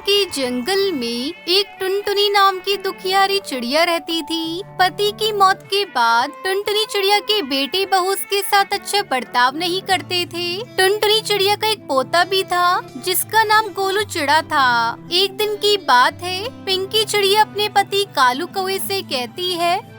के जंगल में एक टुनटुनी नाम की दुखियारी चिड़िया रहती थी। पति की मौत के बाद टुनटुनी चिड़िया के बेटे बहू उसके साथ अच्छा बर्ताव नहीं करते थे। टुनटुनी चिड़िया का एक पोता भी था जिसका नाम गोलू चिड़ा था। एक दिन की बात है, पिंकी चिड़िया अपने पति कालू कौवे से कहती है,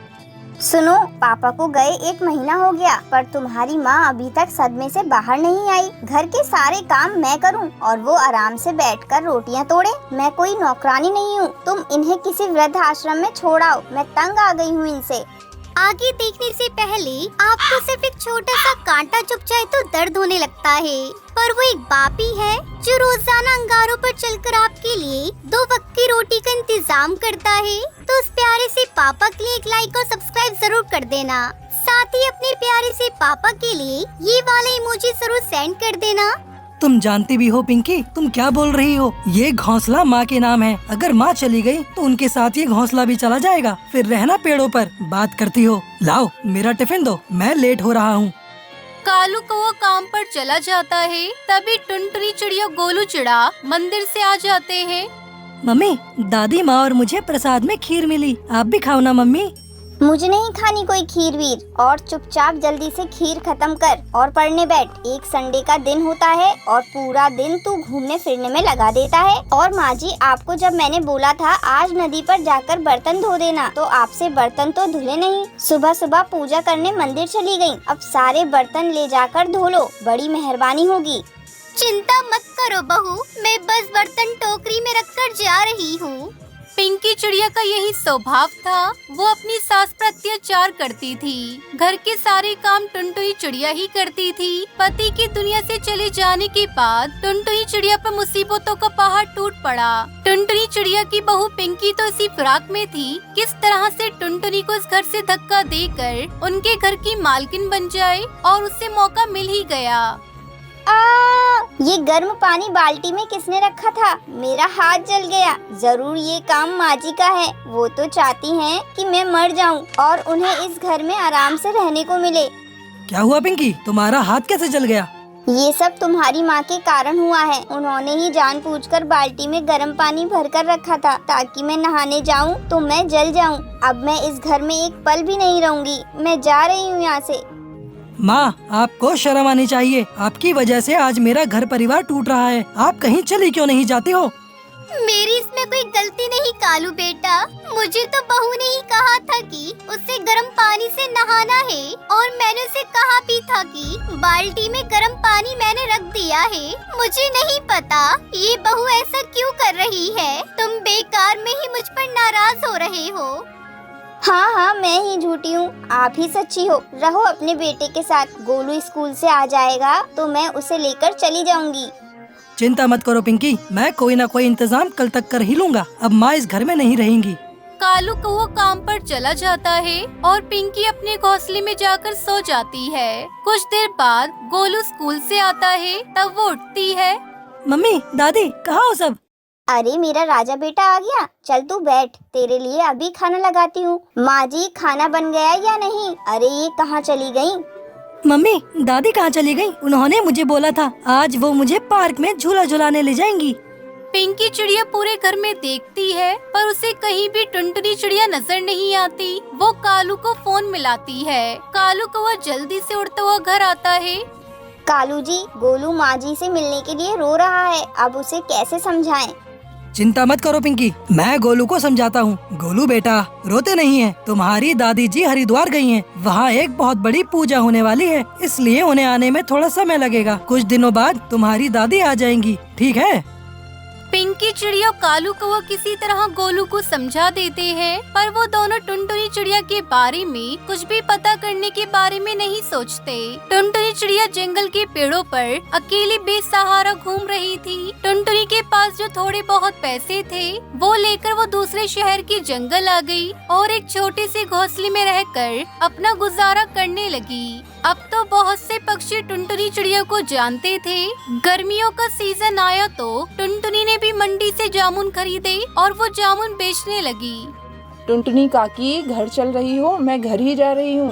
सुनो, पापा को गए 1 महीना हो गया, पर तुम्हारी माँ अभी तक सदमे से बाहर नहीं आई। घर के सारे काम मैं करूँ और वो आराम से बैठकर रोटियाँ तोड़े। मैं कोई नौकरानी नहीं हूँ। तुम इन्हें किसी वृद्ध आश्रम में छोड़ आओ। मैं तंग आ गई हूँ इनसे। आगे देखने से पहले आपको सिर्फ एक छोटा सा कांटा चुभ जाए तो दर्द होने लगता है, पर वो एक बाप ही है जो रोजाना अंगारों पर चलकर आपके लिए 2 वक्त की रोटी का इंतजाम करता है। तो उस प्यारे से पापा के लिए एक लाइक और सब्सक्राइब जरूर कर देना। साथ ही अपने प्यारे से पापा के लिए ये वाला इमोजी जरूर सेंड कर देना। तुम जानती भी हो पिंकी, तुम क्या बोल रही हो? ये घोंसला माँ के नाम है। अगर माँ चली गई तो उनके साथ ये घोंसला भी चला जाएगा। फिर रहना पेड़ों पर। बात करती हो। लाओ मेरा टिफिन दो, मैं लेट हो रहा हूँ। कालू कौवा काम पर चला जाता है। तभी टुनटुनी चिड़िया गोलू चिड़ा मंदिर से आ जाते हैं। मम्मी, दादी माँ और मुझे प्रसाद में खीर मिली, आप भी खाओ ना मम्मी। मुझे नहीं खानी कोई खीर वीर, और चुपचाप जल्दी से खीर खत्म कर और पढ़ने बैठ। एक संडे का दिन होता है और पूरा दिन तू घूमने फिरने में लगा देता है। और माँ जी, आपको जब मैंने बोला था आज नदी पर जाकर बर्तन धो देना, तो आपसे बर्तन तो धुले नहीं। सुबह सुबह पूजा करने मंदिर चली गयी। अब सारे बर्तन ले जाकर धो लो, बड़ी मेहरबानी होगी। चिंता मत करो बहू, मैं बस बर्तन टोकरी में रखकर जा रही हूँ। पिंकी चिड़िया का यही स्वभाव था। वो अपनी सास पर अत्याचार करती थी। घर के सारे काम टुनटुनी चिड़िया ही करती थी। पति की दुनिया से चले जाने के बाद टुनटुनी चिड़िया पर मुसीबतों का पहाड़ टूट पड़ा। टुनटुनी चिड़िया की बहू पिंकी तो इसी फिराक में थी, किस तरह से टुनटुनी को इस घर से धक्का देकर उनके घर की मालकिन बन जाए, और उससे मौका मिल ही गया। ये गर्म पानी बाल्टी में किसने रखा था? मेरा हाथ जल गया। जरूर ये काम माँ जी का है। वो तो चाहती हैं कि मैं मर जाऊं और उन्हें इस घर में आराम से रहने को मिले। क्या हुआ पिंकी, तुम्हारा हाथ कैसे जल गया? ये सब तुम्हारी माँ के कारण हुआ है। उन्होंने ही जानबूझकर बाल्टी में गर्म पानी भरकर रखा था ताकि मैं नहाने जाऊं तो मैं जल जाऊं। अब मैं इस घर में एक पल भी नहीं रहूंगी। मैं जा रही हूँ यहाँ से। माँ, आपको शर्म आनी चाहिए। आपकी वजह से आज मेरा घर परिवार टूट रहा है। आप कहीं चली क्यों नहीं जाती हो? मेरी इसमें कोई गलती नहीं कालू बेटा। मुझे तो बहू ने ही कहा था कि उसे गर्म पानी से नहाना है, और मैंने उसे कहा भी था कि बाल्टी में गर्म पानी मैंने रख दिया है। मुझे नहीं पता ये बहू ऐसा क्यों कर रही है। तुम बेकार में ही मुझ पर नाराज हो रहे हो। हाँ, मैं ही झूठी हूँ, आप ही सच्ची हो। रहो अपने बेटे के साथ। गोलू स्कूल से आ जाएगा तो मैं उसे लेकर चली जाऊंगी। चिंता मत करो पिंकी, मैं कोई ना कोई इंतजाम कल तक कर ही लूँगा। अब माँ इस घर में नहीं रहेंगी। कालू कौवा काम पर चला जाता है और पिंकी अपने घोंसले में जाकर सो जाती है। कुछ देर बाद गोलू स्कूल से आता है। तब वो उठती है। मम्मी, दादी, कहाँ हो सब? अरे मेरा राजा बेटा आ गया। चल तू बैठ, तेरे लिए अभी खाना लगाती हूँ। माँ जी, खाना बन गया या नहीं? अरे ये कहाँ चली गयी? मम्मी, दादी कहाँ चली गयी? उन्होंने मुझे बोला था आज वो मुझे पार्क में झूला झुलाने ले जाएंगी। पिंकी चिड़िया पूरे घर में देखती है, पर उसे कहीं भी टुनटुनी चिड़िया नजर नहीं आती। वो कालू को फोन मिलाती है। कालू कौवा जल्दी से उड़ता हुआ घर आता है। कालू जी, गोलू माँ जी से मिलने के लिए रो रहा है। अब उसे कैसे समझाएं? चिंता मत करो पिंकी, मैं गोलू को समझाता हूँ। गोलू बेटा, रोते नहीं है। तुम्हारी दादी जी हरिद्वार गई हैं। वहाँ एक बहुत बड़ी पूजा होने वाली है, इसलिए उन्हें आने में थोड़ा समय लगेगा। कुछ दिनों बाद तुम्हारी दादी आ जाएंगी, ठीक है? पिंकी चिड़िया कालू कौवा किसी तरह गोलू को समझा देते हैं, पर वो दोनों टुनटुनी चिड़िया के बारे में कुछ भी पता करने के बारे में नहीं सोचते। टुनटुनी चिड़िया जंगल के पेड़ों पर अकेली बेसहारा घूम रही थी। टुनटुनी के पास जो थोड़े बहुत पैसे थे वो लेकर वो दूसरे शहर के जंगल आ गई और एक छोटे से घोंसले में रहकर अपना गुजारा करने लगी। अब तो बहुत से पक्षी टुनटुनी चिड़िया को जानते थे। गर्मियों का सीजन आया तो टुनटुनी ने भी मंडी से जामुन खरीदे और वो जामुन बेचने लगी। टुनटुनी काकी, घर चल रही हो? मैं घर ही जा रही हूँ।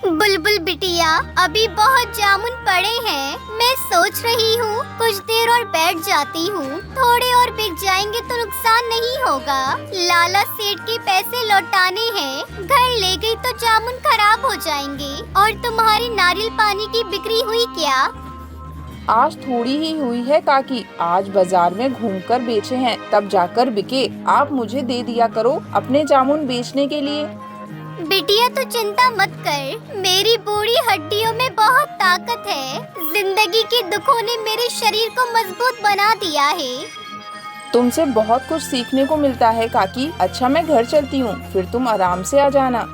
बुलबुल बिटिया, अभी बहुत जामुन पड़े हैं। मैं सोच रही हूँ कुछ देर और बैठ जाती हूँ। थोड़े और बिक जाएंगे तो नुकसान नहीं होगा। लाला सेठ के पैसे लौटाने हैं। घर ले गई तो जामुन खराब हो जाएंगे। और तुम्हारी नारियल पानी की बिक्री हुई क्या? आज थोड़ी ही हुई है काकी। आज बाजार में घूमकर बेचे हैं, तब जाकर बिके। आप मुझे दे दिया करो अपने जामुन बेचने के लिए। बिटिया तो चिंता मत कर, मेरी बूढ़ी हड्डियों में बहुत ताकत है। जिंदगी के दुखों ने मेरे शरीर को मजबूत बना दिया है। तुमसे बहुत कुछ सीखने को मिलता है काकी। अच्छा मैं घर चलती हूँ, फिर तुम आराम से आ जाना।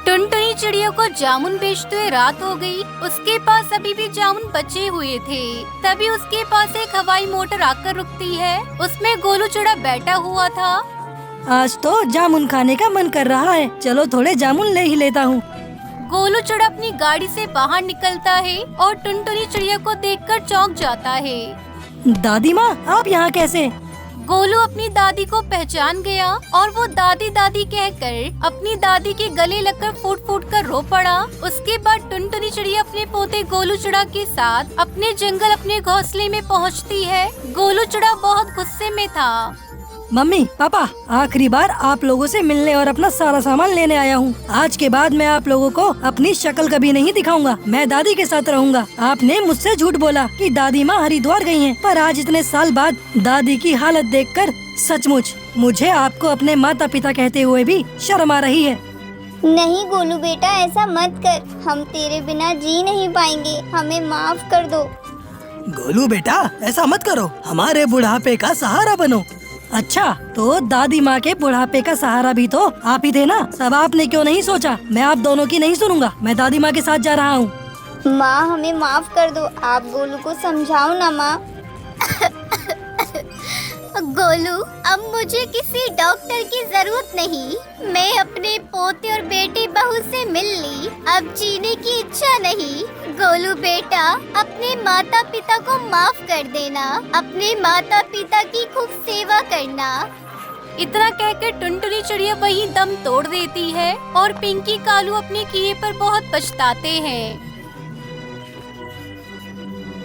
टुनटुनी चिड़िया को जामुन बेचते हुए रात हो गई। उसके पास अभी भी जामुन बचे हुए थे। तभी उसके पास एक हवाई मोटर आकर रुकती है। उसमें गोलू चिड़ा बैठा हुआ था। आज तो जामुन खाने का मन कर रहा है, चलो थोड़े जामुन ले ही लेता हूँ। गोलू चिड़ा अपनी गाड़ी से बाहर निकलता है और टुनटुनी चिड़िया को देखकर चौंक जाता है। दादी माँ, आप यहाँ कैसे? गोलू अपनी दादी को पहचान गया और वो दादी दादी कहकर अपनी दादी के गले लगकर फूट फूट कर रो पड़ा। उसके बाद टुनटुनी चिड़िया अपने पोते गोलू चिड़ा के साथ अपने जंगल अपने घोंसले में पहुँचती है। गोलू चिड़ा बहुत गुस्से में था। मम्मी पापा, आखिरी बार आप लोगों से मिलने और अपना सारा सामान लेने आया हूँ। आज के बाद मैं आप लोगों को अपनी शक्ल कभी नहीं दिखाऊंगा। मैं दादी के साथ रहूंगा। आपने मुझसे झूठ बोला कि दादी माँ हरिद्वार गई हैं, पर आज इतने साल बाद दादी की हालत देखकर सचमुच मुझे आपको अपने माता पिता कहते हुए भी शर्म आ रही है। नहीं गोलू बेटा, ऐसा मत कर। हम तेरे बिना जी नहीं पाएंगे, हमें माफ कर दो। गोलू बेटा, ऐसा मत करो, हमारे बुढ़ापे का सहारा बनो। अच्छा, तो दादी माँ के बुढ़ापे का सहारा भी तो आप ही थे ना। सब आपने क्यों नहीं सोचा? मैं आप दोनों की नहीं सुनूंगा, मैं दादी माँ के साथ जा रहा हूँ। माँ हमें माफ कर दो, आप गोलू को समझाओ ना माँ। गोलू, अब मुझे किसी डॉक्टर की जरूरत नहीं। मैं अपने पोते और बेटे बहू से मिल ली। अब जीने की इच्छा नहीं। गोलू बेटा, अपने माता पिता को माफ कर देना। अपने माता पिता की खूब सेवा करना। इतना कहकर टुनटुनी चिड़िया वहीं दम तोड़ देती है और पिंकी कालू अपने किए पर बहुत पछताते हैं।